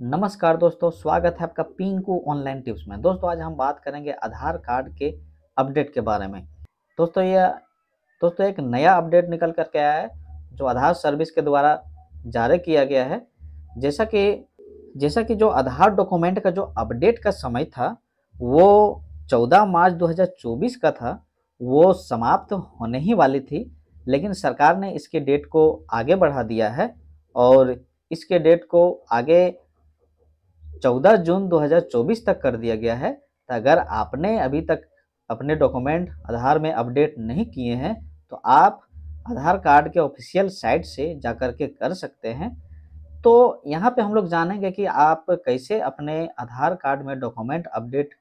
नमस्कार दोस्तों, स्वागत है आपका पिंकू ऑनलाइन टिप्स में। दोस्तों आज हम बात करेंगे आधार कार्ड के अपडेट के बारे में। दोस्तों एक नया अपडेट निकल कर के आया है जो आधार सर्विस के द्वारा जारी किया गया है। जैसा कि जो आधार डॉक्यूमेंट का जो अपडेट का समय था वो 14 मार्च 2024 का था, वो समाप्त होने ही वाली थी, लेकिन सरकार ने इसके डेट को आगे बढ़ा दिया है और इसके डेट को आगे 14 जून 2024 तक कर दिया गया है। तो अगर आपने अभी तक अपने डॉक्यूमेंट आधार में अपडेट नहीं किए हैं तो आप आधार कार्ड के ऑफिशियल साइट से जाकर के कर सकते हैं। तो यहाँ पे हम लोग जानेंगे कि आप कैसे अपने आधार कार्ड में डॉक्यूमेंट अपडेट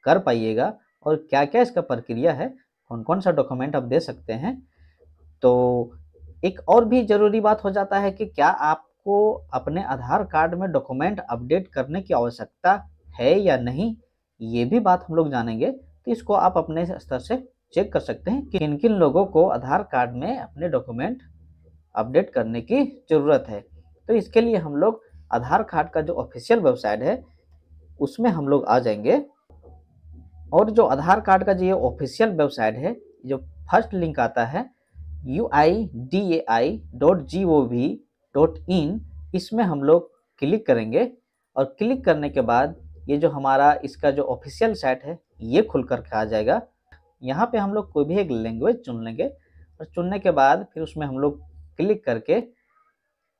कर पाइएगा और क्या-क्या इसका प्रक्रिया है, कौन-कौन सा डॉक्यूमेंट आप दे सकते हैं। तो एक और भी ज़रूरी बात हो जाता है कि क्या आपको अपने आधार कार्ड में डॉक्यूमेंट अपडेट करने की आवश्यकता है या नहीं, ये भी बात हम लोग जानेंगे। तो इसको आप अपने स्तर से चेक कर सकते हैं कि किन-किन लोगों को आधार कार्ड में अपने डॉक्यूमेंट अपडेट करने की ज़रूरत है। तो इसके लिए हम लोग आधार कार्ड का जो ऑफिशियल वेबसाइट है, उसमें हम लोग आ जाएँगे और जो आधार कार्ड का जो ये ऑफिशियल वेबसाइट है, जो फर्स्ट लिंक आता है uidai.gov.in, इसमें हम लोग क्लिक करेंगे और क्लिक करने के बाद ये जो हमारा इसका जो ऑफिशियल साइट है ये खुल कर के आ जाएगा। यहाँ पे हम लोग कोई भी एक लैंग्वेज चुन लेंगे और चुनने के बाद फिर उसमें हम लोग क्लिक करके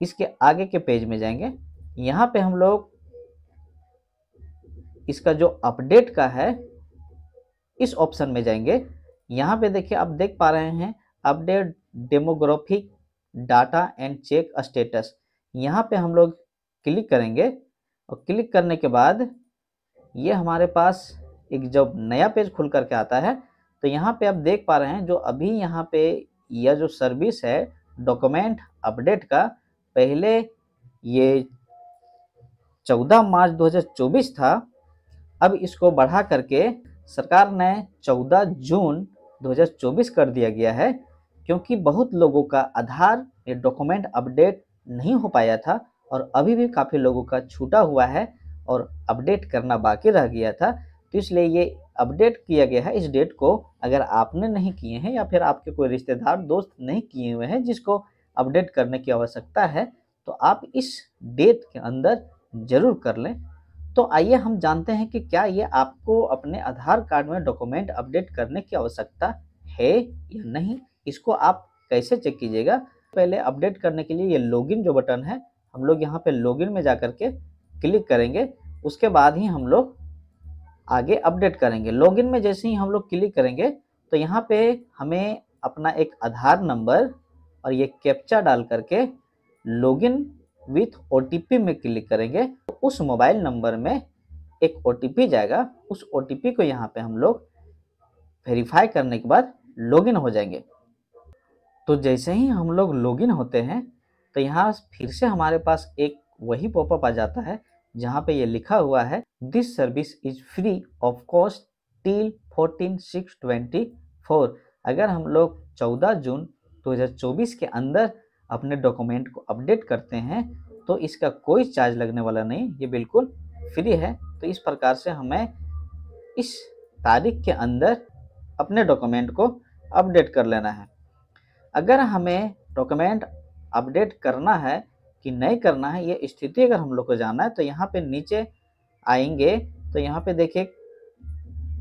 इसके आगे के पेज में जाएंगे। यहाँ पे हम लोग इसका जो अपडेट का है इस ऑप्शन में जाएंगे। यहाँ पे देखिए, आप देख पा रहे हैं update demographic data and check status. यहाँ पे हम लोग क्लिक करेंगे और क्लिक करने के बाद ये हमारे पास एक जब नया पेज खुल करके आता है तो यहाँ पे आप देख पा रहे हैं जो अभी यहाँ पे यह जो सर्विस है डॉक्यूमेंट अपडेट का, पहले ये 14 मार्च 2024 था, अब इसको बढ़ा करके सरकार ने 14 जून 2024 कर दिया गया है, क्योंकि बहुत लोगों का आधार या डॉक्यूमेंट अपडेट नहीं हो पाया था और अभी भी काफ़ी लोगों का छूटा हुआ है और अपडेट करना बाकी रह गया था। तो इसलिए ये अपडेट किया गया है इस डेट को। अगर आपने नहीं किए हैं या फिर आपके कोई रिश्तेदार दोस्त नहीं किए हुए हैं जिसको अपडेट करने की आवश्यकता है, तो आप इस डेट के अंदर ज़रूर कर लें। तो आइए हम जानते हैं कि क्या ये आपको अपने आधार कार्ड में डॉक्यूमेंट अपडेट करने की आवश्यकता है या नहीं, इसको आप कैसे चेक कीजिएगा। पहले अपडेट करने के लिए ये लॉगिन जो बटन है, हम लोग यहाँ पे लॉगिन में जाकर के क्लिक करेंगे, उसके बाद ही हम लोग आगे अपडेट करेंगे। लॉगिन में जैसे ही हम लोग क्लिक करेंगे तो यहाँ पे हमें अपना एक आधार नंबर और ये कैप्चा डाल करके लॉगिन विथ ओटीपी में क्लिक करेंगे। तो उस मोबाइल नंबर में एक ओटीपी जाएगा, उस ओटीपी को यहाँ पे हम लोग वेरीफाई करने के बाद लॉगिन हो जाएंगे। तो जैसे ही हम लोग लॉगिन होते हैं तो यहाँ फिर से हमारे पास एक वही पॉपअप आ जाता है जहाँ पे ये लिखा हुआ है this service is free of cost till 14/6/24। अगर हम लोग 14 जून 2024 के अंदर अपने डॉक्यूमेंट को अपडेट करते हैं तो इसका कोई चार्ज लगने वाला नहीं, ये बिल्कुल फ्री है। तो इस प्रकार से हमें इस तारीख के अंदर अपने डॉक्यूमेंट को अपडेट कर लेना है। अगर हमें डॉक्यूमेंट अपडेट करना है कि नहीं करना है, ये स्थिति अगर हम लोग को जानना है तो यहाँ पे नीचे आएंगे तो यहाँ पे देखिए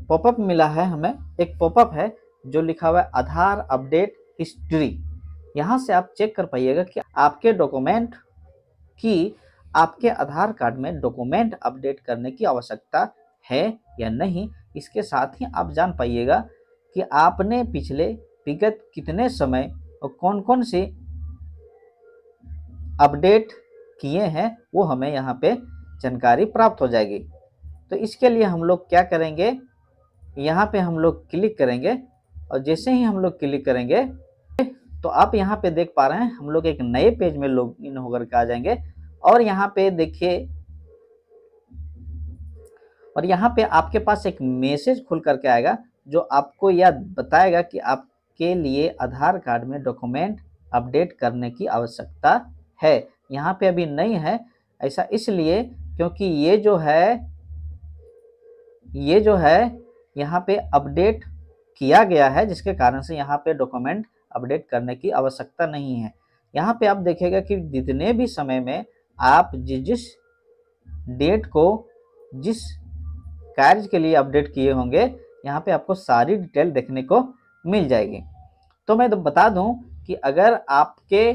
पॉपअप मिला है, हमें एक पॉपअप है जो लिखा हुआ है आधार अपडेट हिस्ट्री। यहाँ से आप चेक कर पाइएगा कि आपके डॉक्यूमेंट की आपके आधार कार्ड में डॉक्यूमेंट अपडेट करने की आवश्यकता है या नहीं। इसके साथ ही आप जान पाइएगा कि आपने पिछले विगत कितने समय और कौन-कौन से अपडेट किए हैं, वो हमें यहाँ पे जानकारी प्राप्त हो जाएगी। तो इसके लिए हम लोग क्या करेंगे, यहाँ पे हम लोग क्लिक करेंगे और जैसे ही हम लोग क्लिक करेंगे तो आप यहाँ पे देख पा रहे हैं हम लोग एक नए पेज में लॉगिन होकर के आ जाएंगे और यहाँ पे देखिए, और यहाँ पे आपके पास एक मैसेज खुल करके आएगा जो आपको यह बताएगा कि आपके लिए आधार कार्ड में डॉक्यूमेंट अपडेट करने की आवश्यकता है। यहाँ पे अभी नहीं है, ऐसा इसलिए क्योंकि ये जो है यहाँ पे अपडेट किया गया है, जिसके कारण से यहाँ पे डॉक्यूमेंट अपडेट करने की आवश्यकता नहीं है। यहाँ पे आप देखिएगा कि जितने भी समय में आप जिस डेट को जिस कार्य के लिए अपडेट किए होंगे, यहाँ पे आपको सारी डिटेल देखने को मिल जाएगी। तो मैं तो बता दूं कि अगर आपके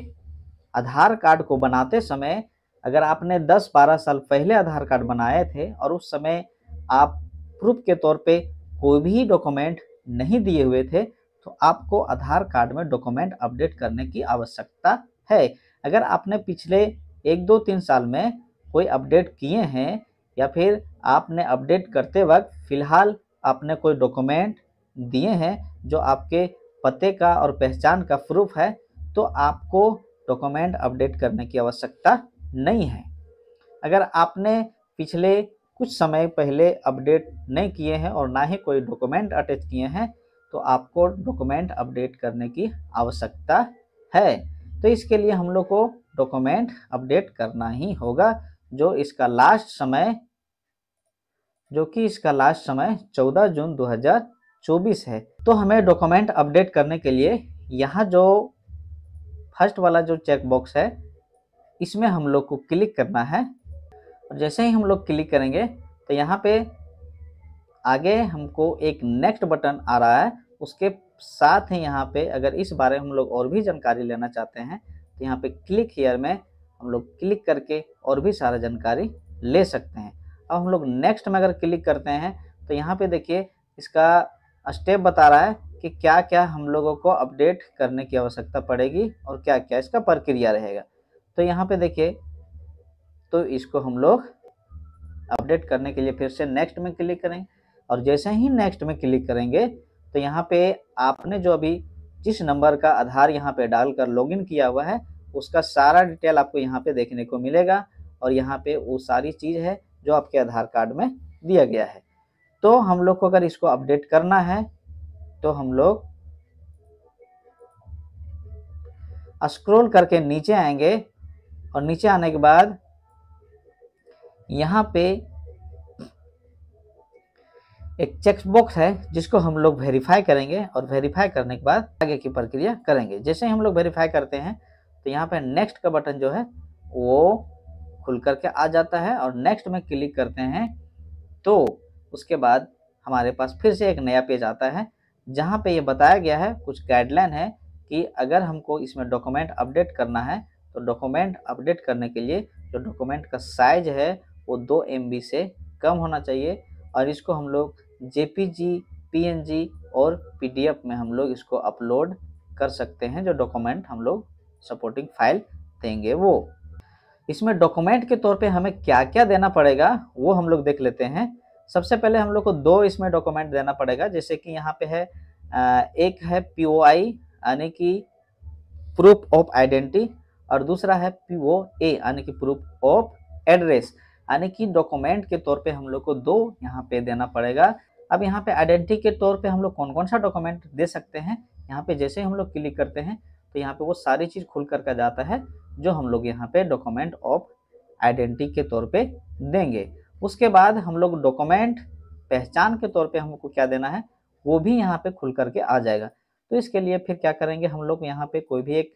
आधार कार्ड को बनाते समय अगर आपने 10-12 साल पहले आधार कार्ड बनाए थे और उस समय आप प्रूफ के तौर पे कोई भी डॉक्यूमेंट नहीं दिए हुए थे, तो आपको आधार कार्ड में डॉक्यूमेंट अपडेट करने की आवश्यकता है। अगर आपने पिछले 1-2-3 साल में कोई अपडेट किए हैं या फिर आपने अपडेट करते वक्त फिलहाल आपने कोई डॉक्यूमेंट दिए हैं जो आपके पते का और पहचान का प्रूफ है, तो आपको डॉक्यूमेंट अपडेट करने की आवश्यकता नहीं है। अगर आपने पिछले कुछ समय पहले अपडेट नहीं किए हैं और ना ही कोई डॉक्यूमेंट अटैच किए हैं, तो आपको डॉक्यूमेंट अपडेट करने की आवश्यकता है। तो इसके लिए हम लोग को डॉक्यूमेंट अपडेट करना ही होगा, जो कि इसका लास्ट समय 14 जून 2024 है। तो हमें डॉक्यूमेंट अपडेट करने के लिए यहाँ जो फर्स्ट वाला जो चेक बॉक्स है, इसमें हम लोग को क्लिक करना है। और जैसे ही हम लोग क्लिक करेंगे तो यहाँ पे आगे हमको एक नेक्स्ट बटन आ रहा है। उसके साथ ही यहाँ पे अगर इस बारे में हम लोग और भी जानकारी लेना चाहते हैं, तो यहाँ पे क्लिक हियर में हम लोग क्लिक करके और भी सारा जानकारी ले सकते हैं। अब हम लोग नेक्स्ट में अगर क्लिक करते हैं तो यहाँ पे देखिए इसका स्टेप बता रहा है कि क्या क्या हम लोगों को अपडेट करने की आवश्यकता पड़ेगी और क्या क्या इसका प्रक्रिया रहेगा। तो यहाँ पे देखिए, तो इसको हम लोग अपडेट करने के लिए फिर से नेक्स्ट में क्लिक करेंगे और जैसे ही नेक्स्ट में क्लिक करेंगे तो यहाँ पे आपने जो अभी जिस नंबर का आधार यहाँ पे डालकर लॉगिन किया हुआ है, उसका सारा डिटेल आपको यहाँ पे देखने को मिलेगा और यहाँ पे वो सारी चीज़ है जो आपके आधार कार्ड में दिया गया है। तो हम लोग को अगर इसको अपडेट करना है तो हम लोग स्क्रॉल करके नीचे आएंगे और नीचे आने के बाद यहाँ पे एक चेक बॉक्स है जिसको हम लोग वेरीफाई करेंगे और वेरीफाई करने के बाद आगे की प्रक्रिया करेंगे। जैसे ही हम लोग वेरीफाई करते हैं तो यहाँ पे नेक्स्ट का बटन जो है वो खुल करके आ जाता है और नेक्स्ट में क्लिक करते हैं तो उसके बाद हमारे पास फिर से एक नया पेज आता है जहाँ पे ये बताया गया है, कुछ गाइडलाइन है कि अगर हमको इसमें डॉक्यूमेंट अपडेट करना है तो डॉक्यूमेंट अपडेट करने के लिए जो डॉक्यूमेंट का साइज है वो 2 MB से कम होना चाहिए और इसको हम लोग JPG, PNG और PDF में हम लोग इसको अपलोड कर सकते हैं। जो डॉक्यूमेंट हम लोग सपोर्टिंग फाइल देंगे वो, इसमें डॉक्यूमेंट के तौर पे हमें क्या क्या देना पड़ेगा वो हम लोग देख लेते हैं। सबसे पहले हम लोग को 2 इसमें डॉक्यूमेंट देना पड़ेगा, जैसे कि यहाँ पे है एक है POI यानी कि प्रूफ ऑफ आइडेंटिटी और दूसरा है POA यानी कि प्रूफ ऑफ एड्रेस, यानी कि डॉक्यूमेंट के तौर पे हम लोग को 2 यहाँ पे देना पड़ेगा। अब यहाँ पे आइडेंटिटी के तौर पे हम लोग कौन कौन सा डॉक्यूमेंट दे सकते हैं, यहाँ पे जैसे हम लोग क्लिक करते हैं तो यहाँ पे वो सारी चीज़ खुल करके जाता है जो हम लोग यहाँ पे डॉक्यूमेंट ऑफ आइडेंटिटी के तौर पे देंगे। उसके बाद हम लोग डॉक्यूमेंट पहचान के तौर पे हमको क्या देना है वो भी यहाँ पे खुल करके आ जाएगा। तो इसके लिए फिर क्या करेंगे, हम लोग यहाँ पे कोई भी एक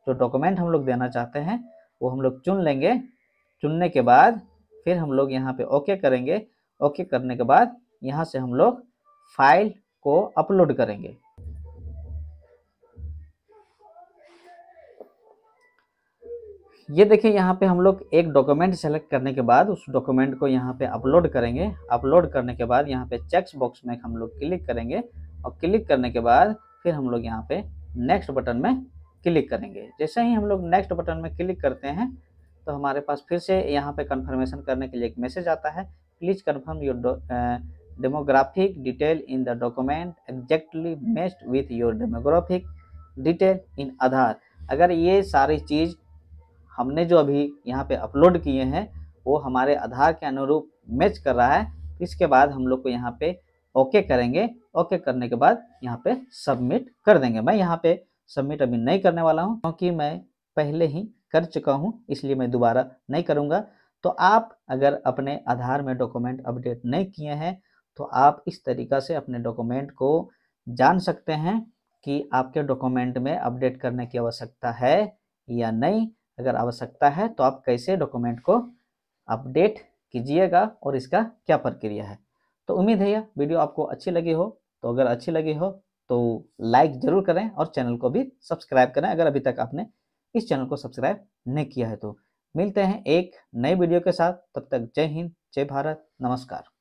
जो डॉक्यूमेंट हम लोग देना चाहते हैं वो हम लोग चुन लेंगे। चुनने के बाद फिर हम लोग यहाँ पे ओके करेंगे। ओके करने के बाद यहाँ से हम लोग फाइल को अपलोड करेंगे। ये देखिए यहाँ पे हम लोग एक डॉक्यूमेंट सेलेक्ट करने के बाद उस डॉक्यूमेंट को यहाँ पे अपलोड करेंगे। अपलोड करने के बाद यहाँ पे चेक बॉक्स में हम लोग क्लिक करेंगे और क्लिक करने के बाद फिर हम लोग यहाँ पे नेक्स्ट बटन में क्लिक करेंगे। जैसे ही हम लोग नेक्स्ट बटन में क्लिक करते हैं तो हमारे पास फिर से यहाँ पे कंफर्मेशन करने के लिए एक मैसेज आता है, please confirm your demographic detail in the document exactly matched with your demographic detail in Aadhaar. अगर ये सारी चीज़ हमने जो अभी यहाँ पे अपलोड किए हैं वो हमारे आधार के अनुरूप मैच कर रहा है, इसके बाद हम लोग को यहाँ पे ओके करेंगे। ओके करने के बाद यहाँ पे सबमिट कर देंगे। मैं यहाँ पे सबमिट अभी नहीं करने वाला हूँ क्योंकि मैं पहले ही कर चुका हूँ, इसलिए मैं दोबारा नहीं करूँगा। तो आप अगर अपने आधार में डॉक्यूमेंट अपडेट नहीं किए हैं तो आप इस तरीक़ा से अपने डॉक्यूमेंट को जान सकते हैं कि आपके डॉक्यूमेंट में अपडेट करने की आवश्यकता है या नहीं। अगर आवश्यकता है तो आप कैसे डॉक्यूमेंट को अपडेट कीजिएगा और इसका क्या प्रक्रिया है। तो उम्मीद है यह वीडियो आपको अच्छी लगी हो। तो अगर अच्छी लगी हो तो लाइक ज़रूर करें और चैनल को भी सब्सक्राइब करें अगर अभी तक आपने इस चैनल को सब्सक्राइब नहीं किया है तो। मिलते हैं एक नई वीडियो के साथ, तब तक जय हिंद, जय भारत, नमस्कार।